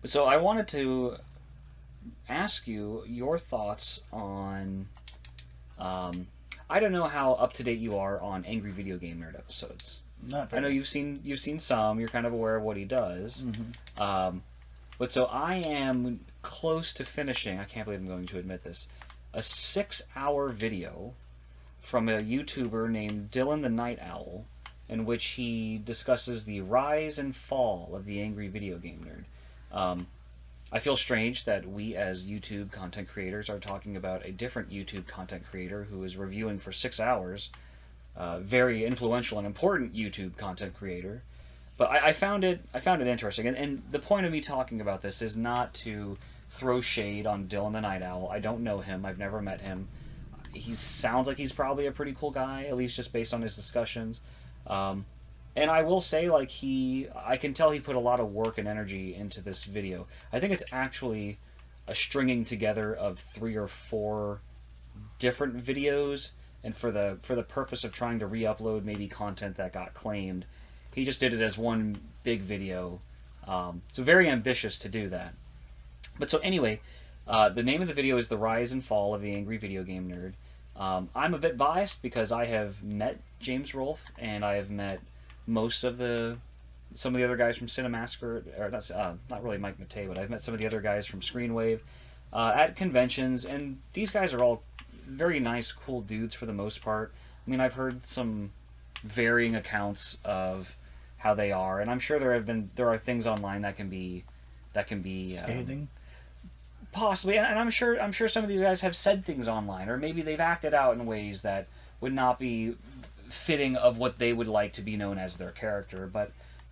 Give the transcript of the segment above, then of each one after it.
So I wanted to ask you your thoughts on. Um, I don't know how up to date you are on Angry Video Game Nerd episodes. Not I know very. you've seen some. You're kind of aware of what he does. Mm-hmm. Um, but so I am close to finishing. I can't believe I'm going to admit this. A 6-hour video from a YouTuber named Dylan the Night Owl, in which he discusses the rise and fall of the angry video game nerd. I feel strange that we, as YouTube content creators, are talking about a different YouTube content creator who is reviewing for 6 hours. Very influential and important YouTube content creator. But I found it interesting, and the point of me talking about this is not to throw shade on Dylan the Night Owl. I don't know him. I've never met him. He sounds like he's probably a pretty cool guy, at least just based on his discussions. Um, and I will say, like I can tell he put a lot of work and energy into this video. I think it's actually a stringing together of 3 or 4 different videos, and for the purpose of trying to re-upload maybe content that got claimed, he just did it as one big video. So very ambitious to do that. But so anyway, the name of the video is "The Rise and Fall of the Angry Video Game Nerd." I'm a bit biased because I have met James Rolfe and I have met most of the some of the other guys from Cinemassacre, or not really Mike Matei, but I've met some of the other guys from Screenwave at conventions, and these guys are all very nice, cool dudes for the most part. I mean, I've heard some varying accounts of how they are, and I'm sure there are things online that can be Scathing. possibly, and I'm sure some of these guys have said things online, or maybe they've acted out in ways that would not be fitting of what they would like to be known as their character. But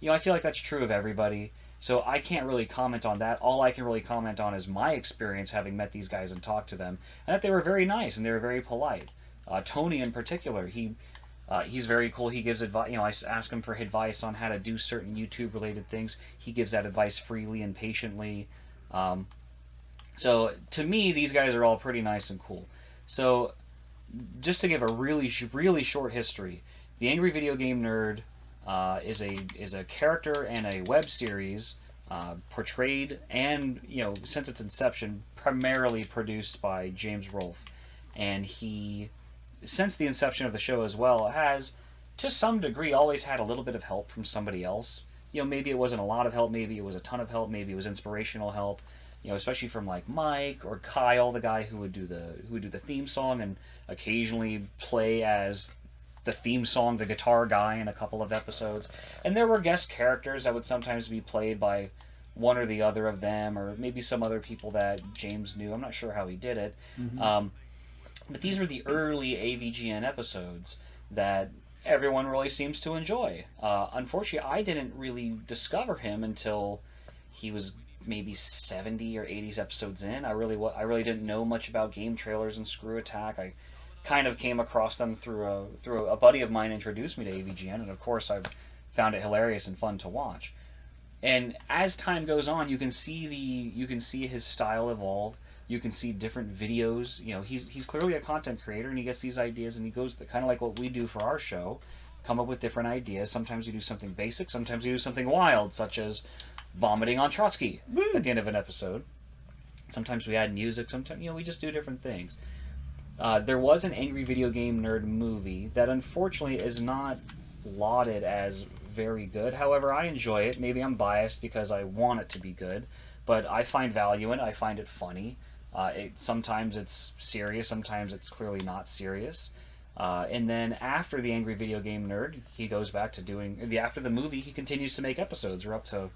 I feel like that's true of everybody. So I can't really comment on that. All I can really comment on is my experience having met these guys and talked to them, and that they were very nice and they were very polite. Tony in particular, he's very cool. He gives advice. I ask him for advice on how to do certain YouTube related things. He gives that advice freely and patiently. Um, so to me, these guys are all pretty nice and cool. So just to give a really short history, the Angry Video Game Nerd is a character and a web series portrayed and since its inception primarily produced by James Rolfe, and he since the inception of the show as well has to some degree always had a little bit of help from somebody else. Maybe it wasn't a lot of help, maybe it was a ton of help, maybe it was inspirational help. Especially from like Mike or Kyle, the guy who would do the theme song and occasionally play as the theme song, the guitar guy in a couple of episodes. And there were guest characters that would sometimes be played by one or the other of them, or maybe some other people that James knew. I'm not sure how he did it. Mm-hmm. But these were the early AVGN episodes that everyone really seems to enjoy. Unfortunately, I didn't really discover him until he was maybe 70 or 80 episodes in. I really didn't know much about game trailers and Screw Attack. I kind of came across them through a buddy of mine introduced me to AVGN, and of course I've found it hilarious and fun to watch. And as time goes on, you can see his style evolve. You can see different videos. He's clearly a content creator, and he gets these ideas, and he goes kind of like what we do for our show, come up with different ideas. Sometimes you do something basic, sometimes you do something wild, such as vomiting on Trotsky at the end of an episode. Sometimes we add music. Sometimes we just do different things. There was an Angry Video Game Nerd movie that unfortunately is not lauded as very good. However, I enjoy it. Maybe I'm biased because I want it to be good, but I find value in it. I find it funny. Sometimes it's serious. Sometimes it's clearly not serious. And then after the Angry Video Game Nerd, he goes back to after the movie. He continues to make episodes. We're up to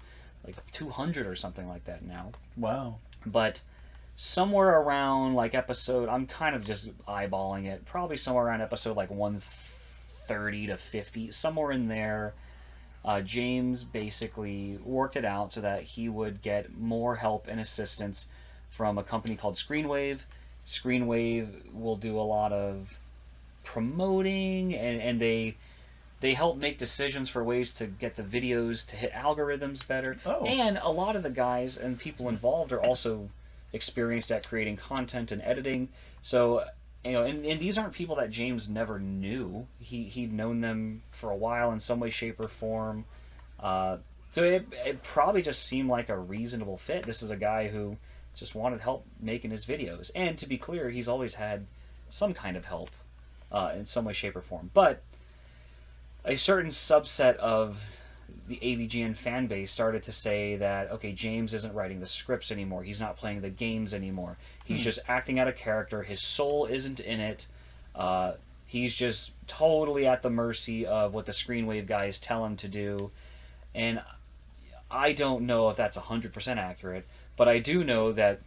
like 200 or something like that now. Wow. But somewhere around like episode, I'm kind of just eyeballing it, probably somewhere around episode like 130 to 50, somewhere in there. James basically worked it out so that he would get more help and assistance from a company called Screenwave. Screenwave will do a lot of promoting, and they help make decisions for ways to get the videos to hit algorithms better. Oh. And a lot of the guys and people involved are also experienced at creating content and editing. So, and these aren't people that James never knew. He'd known them for a while in some way, shape, or form. So it probably just seemed like a reasonable fit. This is a guy who just wanted help making his videos. And to be clear, he's always had some kind of help in some way, shape, or form. But a certain subset of the AVGN fan base started to say that, okay, James isn't writing the scripts anymore. He's not playing the games anymore. He's just acting out a character. His soul isn't in it. He's just totally at the mercy of what the Screenwave guys tell him to do. And I don't know if that's 100% accurate, but I do know that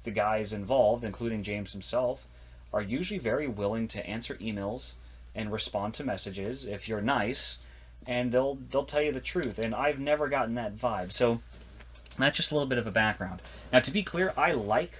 the guys involved, including James himself, are usually very willing to answer emails and respond to messages if you're nice, and they'll tell you the truth. And I've never gotten that vibe. So that's just a little bit of a background. Now, to be clear, I like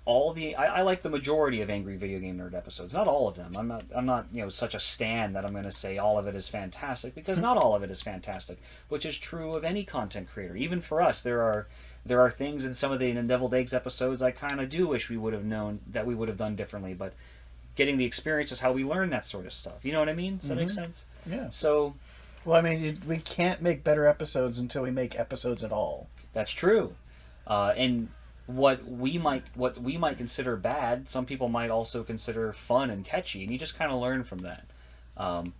I like the majority of Angry Video Game Nerd episodes. Not all of them. I'm not such a stan that I'm going to say all of it is fantastic, because not all of it is fantastic, which is true of any content creator. Even for us, there are things in some of the Deviled Eggs episodes I kind of do wish we would have known that we would have done differently, but getting the experience is how we learn that sort of stuff. You know what I mean? Does that make sense? Yeah. So, well, I mean, we can't make better episodes until we make episodes at all. That's true. And what we might consider bad, some people might also consider fun and catchy, and you just kind of learn from that. And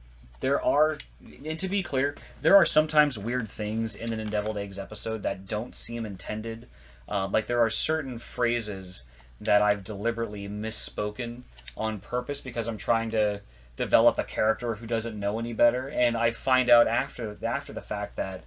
to be clear, there are sometimes weird things in an Deviled Eggs episode that don't seem intended. Like there are certain phrases that I've deliberately misspoken on purpose because I'm trying to develop a character who doesn't know any better, and I find out after the fact that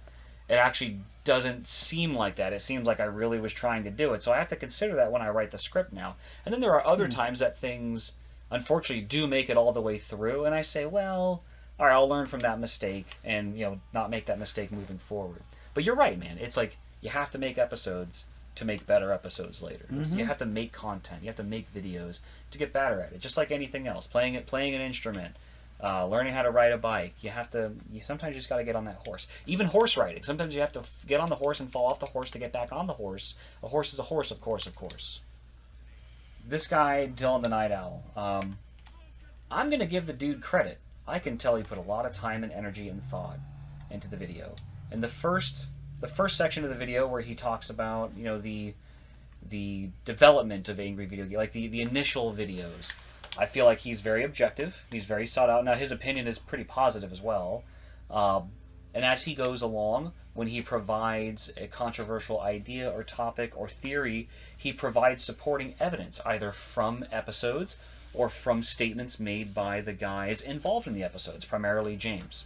it actually doesn't seem like that. It seems like I really was trying to do it. So I have to consider that when I write the script now. And then there are other times that things, unfortunately, do make it all the way through, and I say, well, all right, I'll learn from that mistake and not make that mistake moving forward. But you're right, man. It's like you have to make episodes to make better episodes later. You have to make content. You have to make videos to get better at it. Just like anything else, playing an instrument, learning how to ride a bike. Sometimes you just got to get on that horse. Even horse riding. Sometimes you have to get on the horse and fall off the horse to get back on the horse. A horse is a horse, of course. This guy, Dylan the Night Owl, I'm going to give the dude credit. I can tell he put a lot of time and energy and thought into the video. And the first section of the video where he talks about the development of Angry Video Game, like the initial videos, I feel like he's very objective. He's very sought out. Now his opinion is pretty positive as well. And as he goes along, when he provides a controversial idea or topic or theory, he provides supporting evidence either from episodes or from statements made by the guys involved in the episodes, primarily James.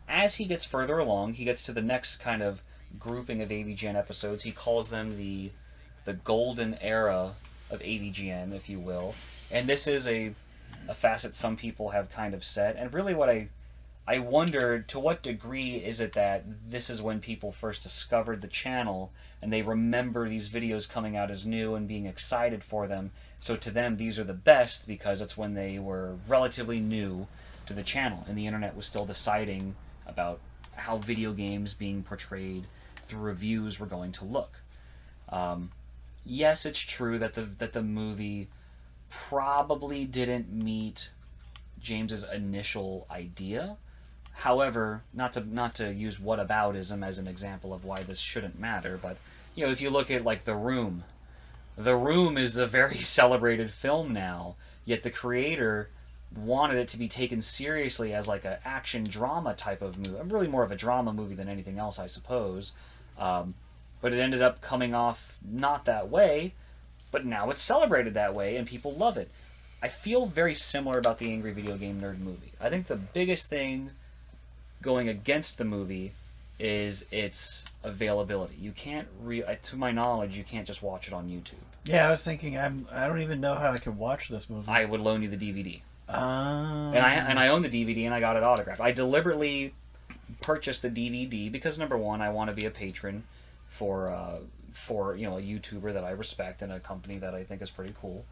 As he gets further along, he gets to the next kind of grouping of AVGN episodes. He calls them the golden era of AVGN, if you will. And this is a facet some people have kind of said. And really what I wonder, to what degree is it that this is when people first discovered the channel and they remember these videos coming out as new and being excited for them. So to them, these are the best because it's when they were relatively new to the channel and the internet was still deciding about how video games being portrayed through reviews were going to look. Yes, it's true that the movie probably didn't meet James's initial idea. However, not to use whataboutism as an example of why this shouldn't matter, but if you look at like The Room is a very celebrated film now, yet the creator wanted it to be taken seriously as like an action drama type of movie. Really more of a drama movie than anything else, I suppose. But it ended up coming off not that way, but now it's celebrated that way and people love it. I feel very similar about the Angry Video Game Nerd movie. I think the biggest thing going against the movie is its availability. You can't to my knowledge, you can't just watch it on YouTube. Yeah, I was thinking, I don't even know how I could watch this movie. I would loan you the DVD. And I own the DVD and I got it autographed. I deliberately purchased the DVD because number one, I want to be a patron for a YouTuber that I respect and a company that I think is pretty cool.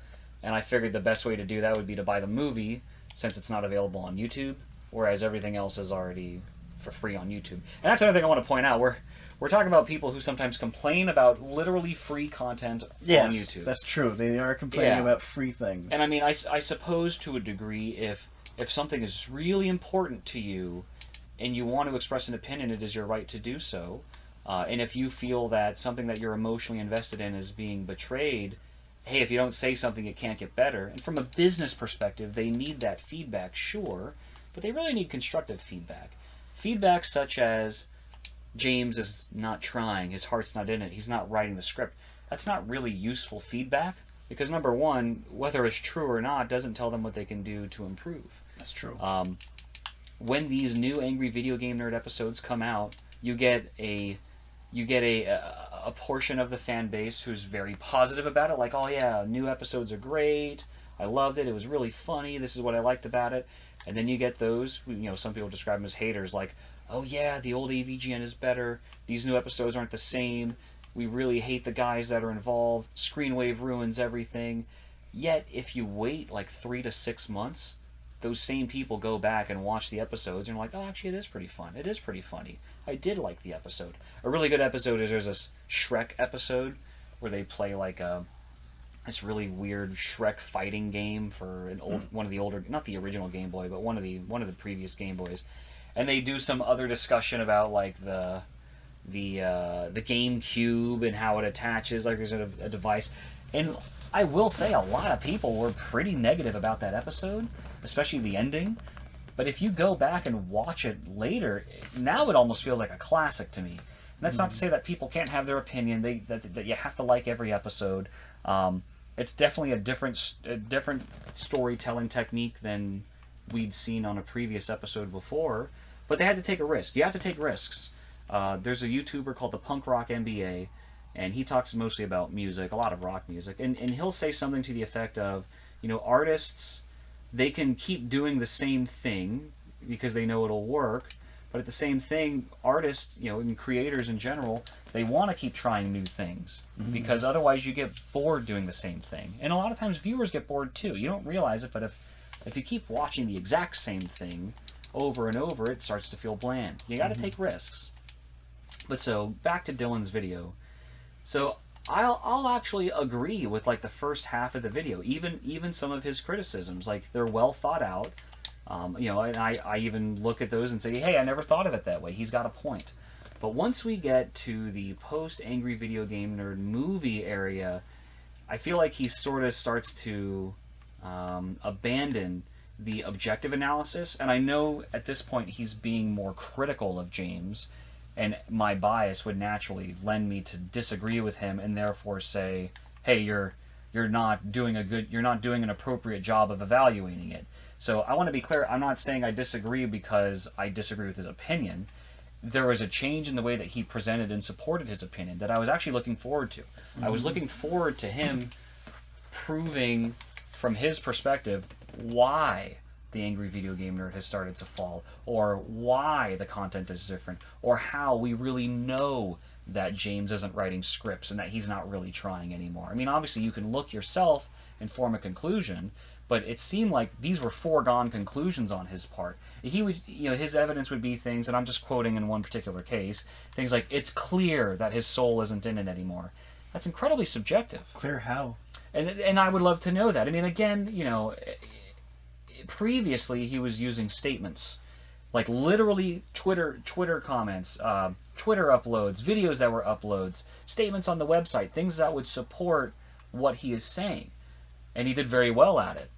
And I figured the best way to do that would be to buy the movie since it's not available on YouTube, whereas everything else is already for free on YouTube. And that's another thing I want to point out. We're talking about people who sometimes complain about literally free content on YouTube. Yes, that's true. They are complaining about free things. And I mean, I suppose to a degree, if something is really important to you, and you want to express an opinion, it is your right to do so. And if you feel that something that you're emotionally invested in is being betrayed, hey, if you don't say something, it can't get better. And from a business perspective, they need that feedback, sure, but they really need constructive feedback. Feedback such as, James is not trying, his heart's not in it, he's not writing the script. That's not really useful feedback, because number one, whether it's true or not doesn't tell them what they can do to improve. That's true. When these new Angry Video Game Nerd episodes come out, you get a portion of the fan base who's very positive about it, like, oh yeah, new episodes are great, I loved it, it was really funny, this is what I liked about it. And then you get those, some people describe them as haters, like, oh yeah, the old AVGN is better, these new episodes aren't the same, we really hate the guys that are involved, Screenwave ruins everything. Yet, if you wait like 3 to 6 months, those same people go back and watch the episodes and are like, oh, actually, it is pretty fun. It is pretty funny. I did like the episode. A really good episode is there's this Shrek episode where they play like this really weird Shrek fighting game for one of the older, not the original Game Boy, but one of the previous Game Boys, and they do some other discussion about like the GameCube and how it attaches, like there's a device. And I will say a lot of people were pretty negative about that episode, especially the ending. But if you go back and watch it later, now it almost feels like a classic to me. And that's not to say that people can't have their opinion, that you have to like every episode. It's definitely a different storytelling technique than we'd seen on a previous episode before. But they had to take a risk. You have to take risks. There's a YouTuber called the Punk Rock MBA, and he talks mostly about music, a lot of rock music, and he'll say something to the effect of, artists, they can keep doing the same thing because they know it'll work, but at the same thing, artists, and creators in general, they want to keep trying new things, because otherwise you get bored doing the same thing. And a lot of times viewers get bored too. You don't realize it, but if you keep watching the exact same thing over and over, it starts to feel bland. You got to take risks. But so, back to Dylan's video. So, I'll actually agree with like the first half of the video, even some of his criticisms. Like, they're well thought out. And I even look at those and say, hey, I never thought of it that way. He's got a point. But once we get to the post-Angry Video Game Nerd movie area, I feel like he sort of starts to abandon the objective analysis. And I know at this point he's being more critical of James, and my bias would naturally lend me to disagree with him and therefore say, hey, you're not doing an appropriate job of evaluating it. So I want to be clear, I'm not saying I disagree because I disagree with his opinion. There was a change in the way that he presented and supported his opinion that I was actually looking forward to. I was looking forward to him proving from his perspective why the Angry Video Game Nerd has started to fall, or why the content is different, or how we really know that James isn't writing scripts and that he's not really trying anymore. I mean, obviously you can look yourself and form a conclusion, but it seemed like these were foregone conclusions on his part. He would, his evidence would be things, and I'm just quoting in one particular case, things like, it's clear that his soul isn't in it anymore. That's incredibly subjective. Clear how? And I would love to know that. I mean, again, previously he was using statements, like literally Twitter comments, Twitter uploads, videos that were uploads, statements on the website, things that would support what he is saying. And he did very well at it.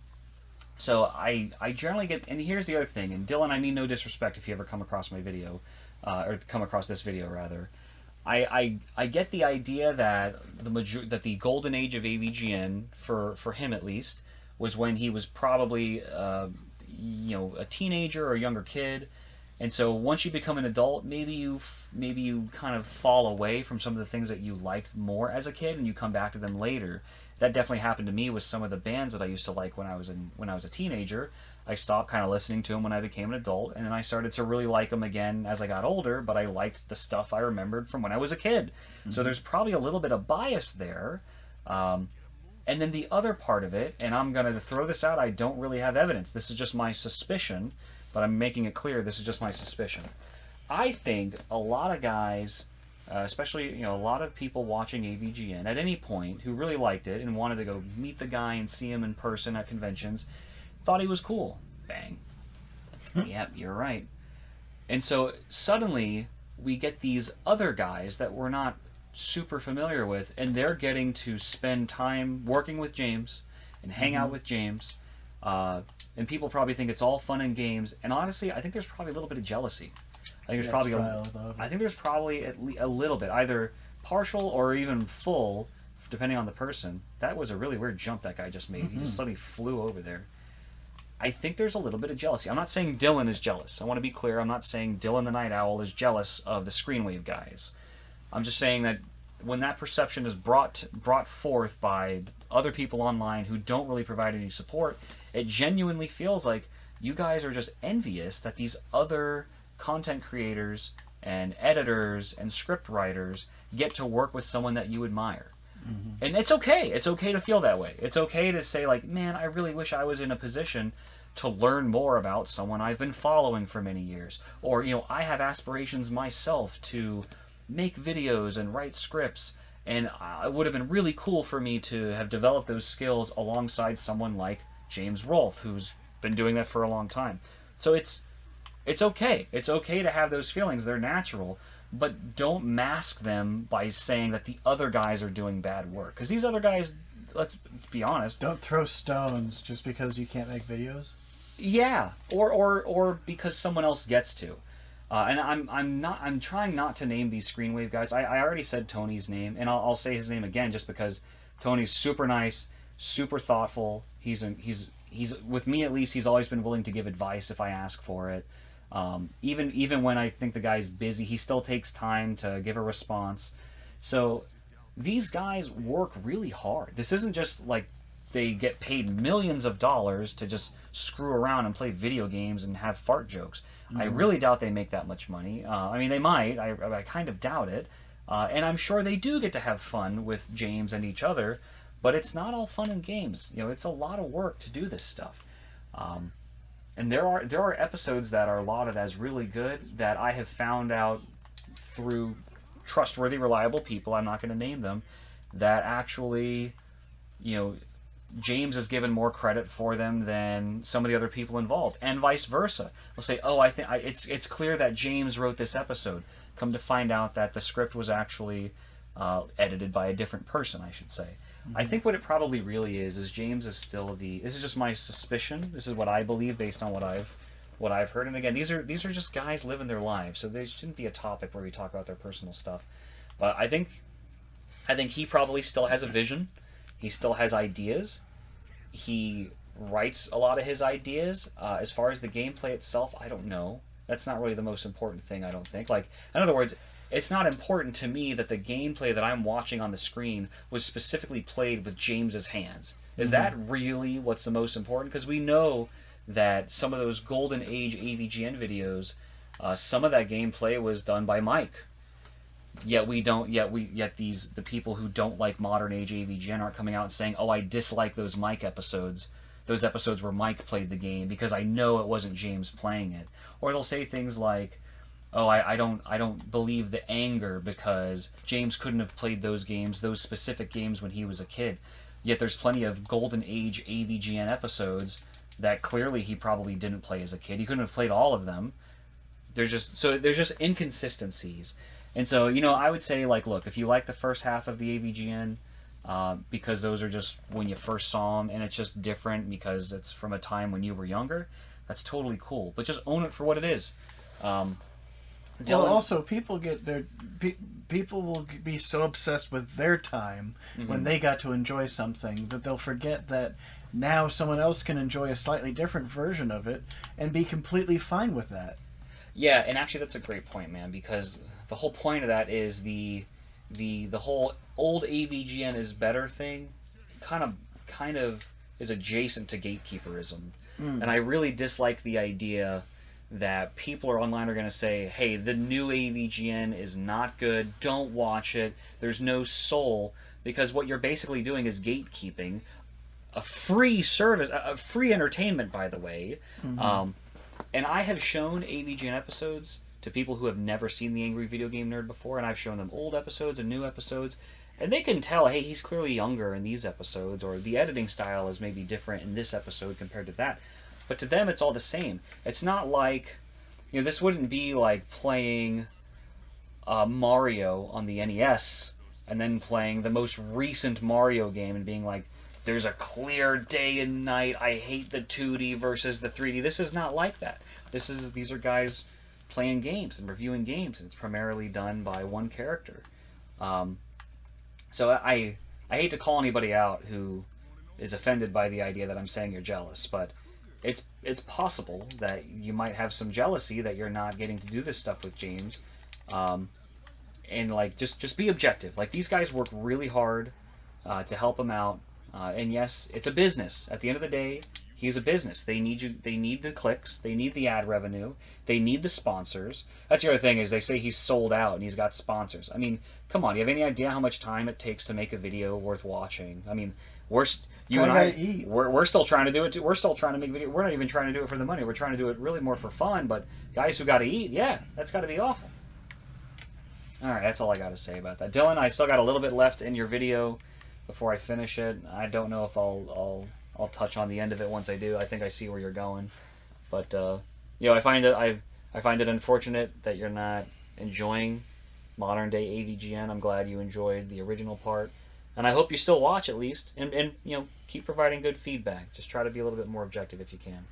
So I generally get, and here's the other thing, and Dylan, I mean no disrespect if you ever come across my video, or come across this video rather, I get the idea that that the golden age of AVGN, for him at least, was when he was probably a teenager or a younger kid, and so once you become an adult, maybe you kind of fall away from some of the things that you liked more as a kid, and you come back to them later. That definitely happened to me with some of the bands that I used to like when I was a teenager. I stopped kind of listening to them when I became an adult, and then I started to really like them again as I got older, but I liked the stuff I remembered from when I was a kid. So there's probably a little bit of bias there. And then the other part of it, and I'm going to throw this out, I don't really have evidence. This is just my suspicion, but I'm making it clear this is just my suspicion. I think a lot of guys, especially a lot of people watching AVGN at any point who really liked it and wanted to go meet the guy and see him in person at conventions, thought he was cool. Bang. Yep, you're right. And so suddenly we get these other guys that we're not super familiar with, and they're getting to spend time working with James and hang out with James. And people probably think it's all fun and games. And honestly, I think there's probably a little bit of jealousy. I think there's probably a little bit, either partial or even full, depending on the person. That was a really weird jump that guy just made. He just suddenly flew over there. I think there's a little bit of jealousy. I'm not saying Dylan is jealous. I want to be clear. I'm not saying Dylan the Night Owl is jealous of the Screenwave guys. I'm just saying that when that perception is brought forth by other people online who don't really provide any support, it genuinely feels like you guys are just envious that these other content creators and editors and script writers get to work with someone that you admire. And it's okay. It's okay to feel that way. It's okay to say, like, man, I really wish I was in a position to learn more about someone I've been following for many years. Or, I have aspirations myself to make videos and write scripts, and it would have been really cool for me to have developed those skills alongside someone like James Rolfe, who's been doing that for a long time. So it's okay. It's okay to have those feelings. They're natural. But don't mask them by saying that the other guys are doing bad work. Because these other guys, let's be honest. Don't throw stones just because you can't make videos. Yeah, or because someone else gets to. And I'm trying not to name these Screenwave guys. I already said Tony's name, and I'll say his name again just because Tony's super nice, super thoughtful. He's with me at least. He's always been willing to give advice if I ask for it. Even when I think the guy's busy, he still takes time to give a response. So these guys work really hard. This isn't just like they get paid millions of dollars to just screw around and play video games and have fart jokes. I really doubt they make that much money. I mean, they might. I kind of doubt it. And I'm sure they do get to have fun with James and each other, but it's not all fun and games. It's a lot of work to do this stuff. And there are episodes that are lauded as really good that I have found out through trustworthy, reliable people, I'm not going to name them, that actually, James is given more credit for them than some of the other people involved, and vice versa. We'll say, oh, I think it's clear that James wrote this episode. Come to find out that the script was actually edited by a different person, I should say. I think what it probably really is James is still this is just my suspicion. This is what I believe based on what I've heard. And again, these are just guys living their lives, so they shouldn't be a topic where we talk about their personal stuff. But I think he probably still has a vision. He still has ideas. He writes a lot of his ideas. As far as the gameplay itself, I don't know. That's not really the most important thing, I don't think. Like, in other words, it's not important to me that the gameplay that I'm watching on the screen was specifically played with James's hands. Is that really what's the most important? Because we know that some of those golden age AVGN videos, some of that gameplay was done by Mike. Yet the people who don't like modern age AVGN aren't coming out and saying, "Oh, I dislike those Mike episodes." Those episodes where Mike played the game because I know it wasn't James playing it. Or it'll say things like, oh, I don't believe the anger because James couldn't have played those specific games when he was a kid. Yet there's plenty of golden age AVGN episodes that clearly he probably didn't play as a kid. He couldn't have played all of them. There's just inconsistencies. And so, I would say, like, look, if you like the first half of the AVGN, because those are just when you first saw them and it's just different because it's from a time when you were younger, that's totally cool. But just own it for what it is. Well, also, people will be so obsessed with their time when they got to enjoy something that they'll forget that now someone else can enjoy a slightly different version of it and be completely fine with that. Yeah, and actually that's a great point, man, because the whole point of that is the whole old AVGN is better thing kind of is adjacent to gatekeeperism. And I really dislike the idea that people online are going to say, hey, the new AVGN is not good, don't watch it, there's no soul, because what you're basically doing is gatekeeping a free service, a free entertainment, by the way. And I have shown AVGN episodes to people who have never seen the Angry Video Game Nerd before, and I've shown them old episodes and new episodes, and they can tell, hey, he's clearly younger in these episodes, or the editing style is maybe different in this episode compared to that. But to them, it's all the same. It's not like You know, this wouldn't be like playing Mario on the NES and then playing the most recent Mario game and being like, there's a clear day and night. I hate the 2D versus the 3D. This is not like that. These are guys playing games and reviewing games, and it's primarily done by one character. So I hate to call anybody out who is offended by the idea that I'm saying you're jealous, but it's possible that you might have some jealousy that you're not getting to do this stuff with James. And like just be objective. Like, these guys work really hard to help him out. And yes, it's a business. At the end of the day, he's a business. They need you. They need the clicks. They need the ad revenue. They need the sponsors. That's the other thing, is they say he's sold out and he's got sponsors. I mean, come on. Do you have any idea how much time it takes to make a video worth watching? I mean, we're still trying to do it. We're still trying to make video. We're not even trying to do it for the money. We're trying to do it really more for fun. But guys who got to eat, yeah, that's got to be awful. All right, that's all I got to say about that. Dylan, I still got a little bit left in your video before I finish it. I don't know if I'll touch on the end of it once I do. I think I see where you're going, but I find it unfortunate that you're not enjoying modern day AVGN. I'm glad you enjoyed the original part, and I hope you still watch at least, and keep providing good feedback. Just try to be a little bit more objective if you can.